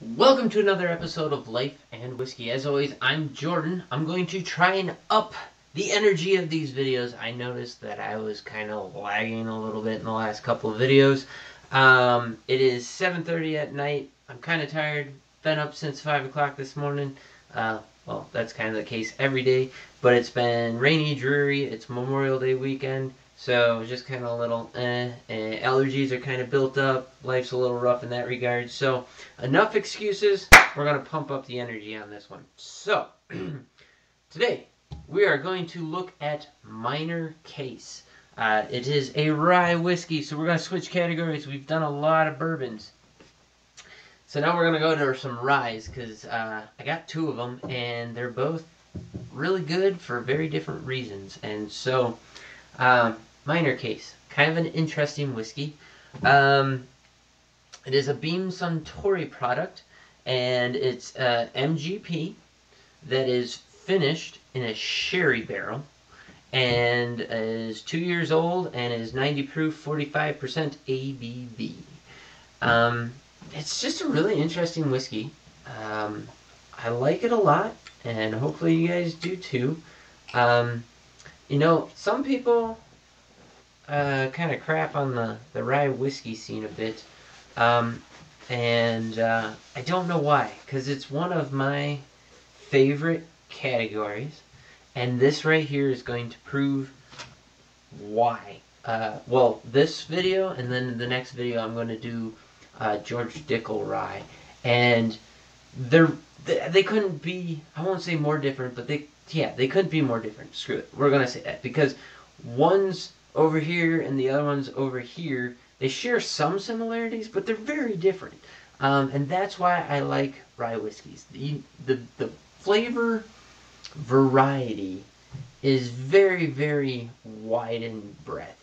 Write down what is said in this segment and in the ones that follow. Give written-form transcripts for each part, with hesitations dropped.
Welcome to another episode of Life and Whiskey. As always, I'm Jordan. I'm going to try and up the energy of these videos. I noticed that I was kind of lagging a little bit in the last couple of videos. It is 7:30 at night. I'm kind of tired. Been up since 5 o'clock this morning. Well, that's kind of the case every day. But it's been rainy, dreary. It's Memorial Day weekend. So just kind of a little allergies are kind of built up. Life's a little rough in that regard. So enough excuses. We're going to pump up the energy on this one. So today we are going to look at Minor Case. It is a rye whiskey. So we're going to switch categories. We've done a lot of bourbons. So now we're going to go to some ryes because I got two of them and they're both really good for very different reasons. And so Minor Case, kind of an interesting whiskey. It is a Beam Suntory product, and it's MGP that is finished in a sherry barrel, and is 2 years old, and is 90 proof, 45% ABV. It's just a really interesting whiskey. I like it a lot, and hopefully you guys do too. You know, some people kind of crap on the rye whiskey scene a bit, and I don't know why, because it's one of my favorite categories, and this right here is going to prove why. Well, this video, and then the next video I'm going to do George Dickel rye, and they couldn't be, I won't say more different, but they couldn't be more different. Screw it. We're going to say that because one's over here and the other one's over here. They share some similarities, but they're very different. And that's why I like rye whiskeys. The flavor variety is very, very wide in breadth.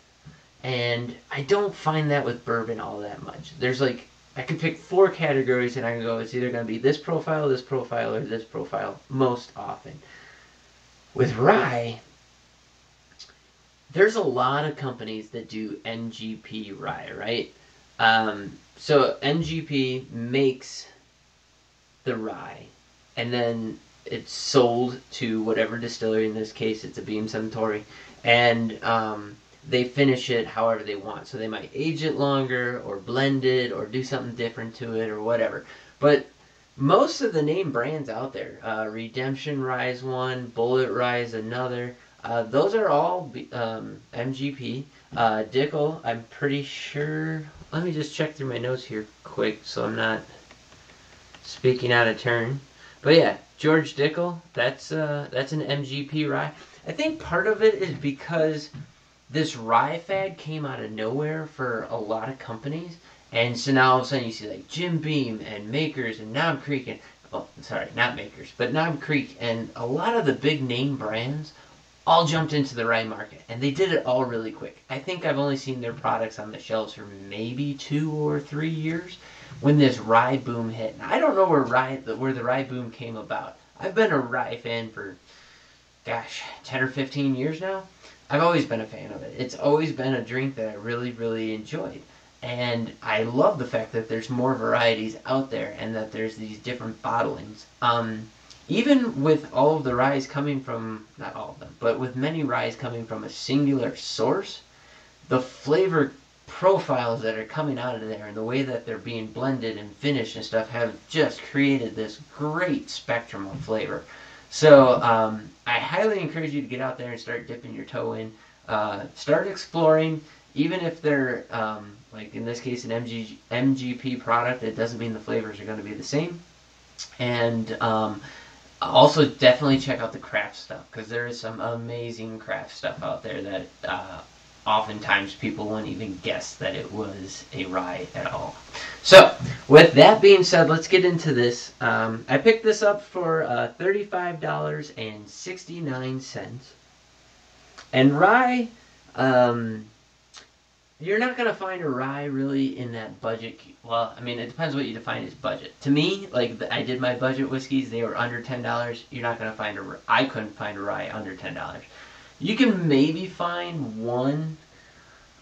And I don't find that with bourbon all that much. There's like, I can pick 4 categories and I can go, it's either going to be this profile, or this profile most often. With rye, there's a lot of companies that do NGP rye, right? So NGP makes the rye, and then it's sold to whatever distillery. In this case, it's a Beam Suntory, and they finish it however they want. So they might age it longer, or blend it, or do something different to it, or whatever. But most of the name brands out there, Redemption Rye is one, Bullet Rye is another. Those are all MGP. Dickel, I'm pretty sure. Let me just check through my notes here quick so I'm not speaking out of turn. But yeah, George Dickel, that's an MGP rye. I think part of it is because this rye fad came out of nowhere for a lot of companies. And so now all of a sudden you see like Jim Beam and Makers and Knob Creek and, oh, sorry, not Makers, but Knob Creek and a lot of the big name brands all jumped into the rye market, and they did it all really quick. I think I've only seen their products on the shelves for maybe 2 or 3 years when this rye boom hit. And I don't know where the rye boom came about. I've been a rye fan for, gosh, 10 or 15 years now. I've always been a fan of it. It's always been a drink that I really, really enjoyed. And I love the fact that there's more varieties out there and that there's these different bottlings. Even with all of the ryes coming from, not all of them, but with many ryes coming from a singular source, the flavor profiles that are coming out of there and the way that they're being blended and finished and stuff have just created this great spectrum of flavor. So I highly encourage you to get out there and start dipping your toe in. Start exploring. Even if they're, like in this case, an MGP product, it doesn't mean the flavors are going to be the same. And also, definitely check out the craft stuff, because there is some amazing craft stuff out there that oftentimes people wouldn't even guess that it was a rye at all. So, with that being said, let's get into this. I picked this up for $35.69. And rye, you're not going to find a rye really in that budget. Well, I mean, it depends what you define as budget. To me, like I did my budget whiskeys, they were under $10. You're not going to find I couldn't find a rye under $10. You can maybe find one,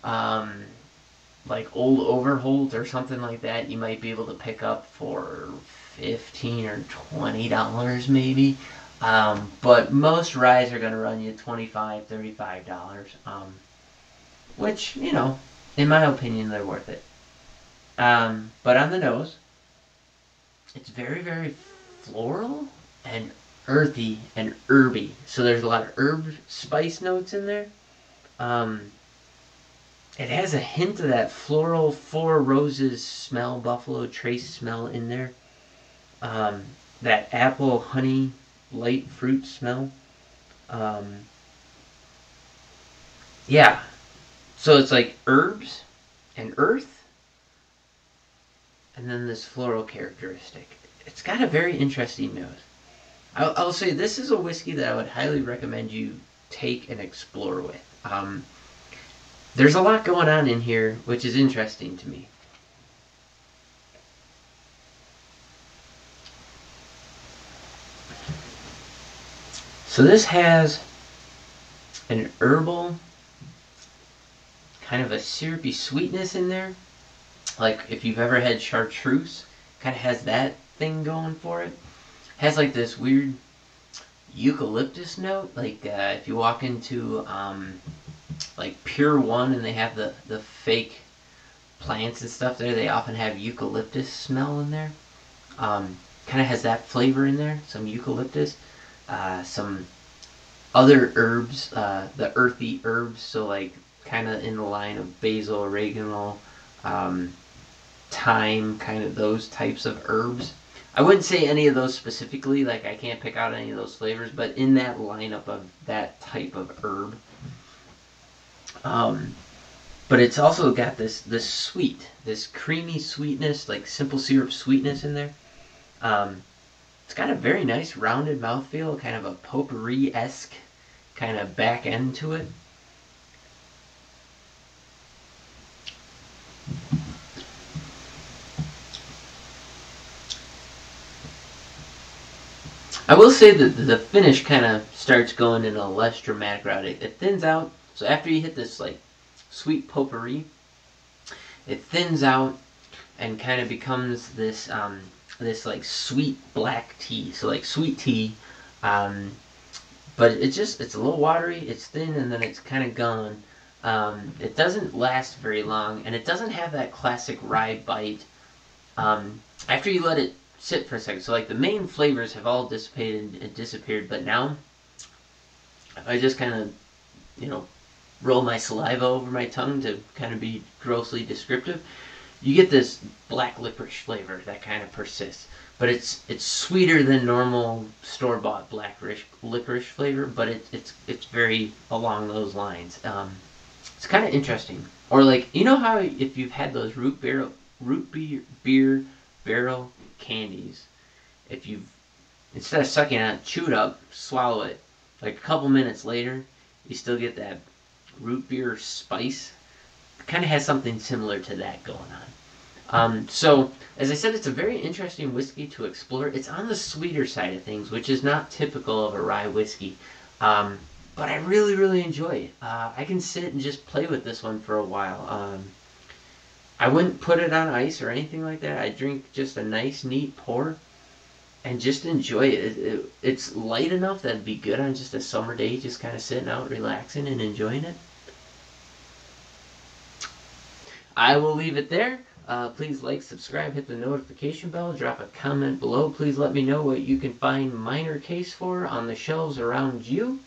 like Old Overholt or something like that. You might be able to pick up for $15 or $20 maybe. But most ryes are going to run you $25, $35, which, you know, in my opinion, they're worth it. But on the nose, it's very, very floral and earthy and herby. So there's a lot of herb spice notes in there. It has a hint of that floral Four Roses smell, Buffalo Trace smell in there. That apple, honey, light fruit smell. Yeah. So it's like herbs and earth, and then this floral characteristic. It's got a very interesting nose. I'll say this is a whiskey that I would highly recommend you take and explore with. There's a lot going on in here, which is interesting to me. So this has an herbal, kind of a syrupy sweetness in there. Like if you've ever had chartreuse, kind of has that thing going for it. Has like this weird eucalyptus note. Like if you walk into like Pure One and they have the fake plants and stuff there, they often have eucalyptus smell in there. Kind of has that flavor in there, some eucalyptus, some other herbs, the earthy herbs, so like kind of in the line of basil, oregano, thyme, kind of those types of herbs. I wouldn't say any of those specifically, like I can't pick out any of those flavors, but in that lineup of that type of herb. But it's also got this sweet, this creamy sweetness, like simple syrup sweetness in there. It's got a very nice rounded mouthfeel, kind of a potpourri-esque kind of back end to it. I will say that the finish kind of starts going in a less dramatic route. It thins out. So after you hit this like sweet potpourri, it thins out and kind of becomes this this like sweet black tea. So like sweet tea, but it's a little watery. It's thin and then it's kind of gone. It doesn't last very long, and it doesn't have that classic rye bite after you let it sit for a second. So like the main flavors have all dissipated and disappeared, but now I just kind of, you know, roll my saliva over my tongue to kind of be grossly descriptive. You get this black licorice flavor that kind of persists, but it's sweeter than normal store-bought black licorice flavor, but it's very along those lines. It's kind of interesting. Or like, you know how if you've had those root beer barrel candies, if you've, instead of sucking on it, chew it up, swallow it, like a couple minutes later, you still get that root beer spice. It kind of has something similar to that going on. So, as I said, it's a very interesting whiskey to explore. It's on the sweeter side of things, which is not typical of a rye whiskey. But I really, really enjoy it. I can sit and just play with this one for a while. I wouldn't put it on ice or anything like that. I drink just a nice, neat pour and just enjoy it. It's light enough that it'd be good on just a summer day, just kind of sitting out, relaxing, and enjoying it. I will leave it there. Please like, subscribe, hit the notification bell, drop a comment below. Please let me know what you can find minor case for on the shelves around you.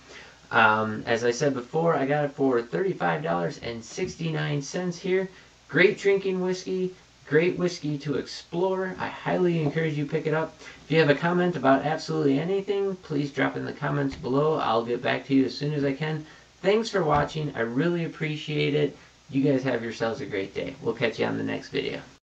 As I said before, I got it for $35.69 here. Great drinking whiskey, great whiskey to explore. I highly encourage you to pick it up. If you have a comment about absolutely anything, please drop in the comments below. I'll get back to you as soon as I can. Thanks for watching. I really appreciate it. You guys have yourselves a great day. We'll catch you on the next video.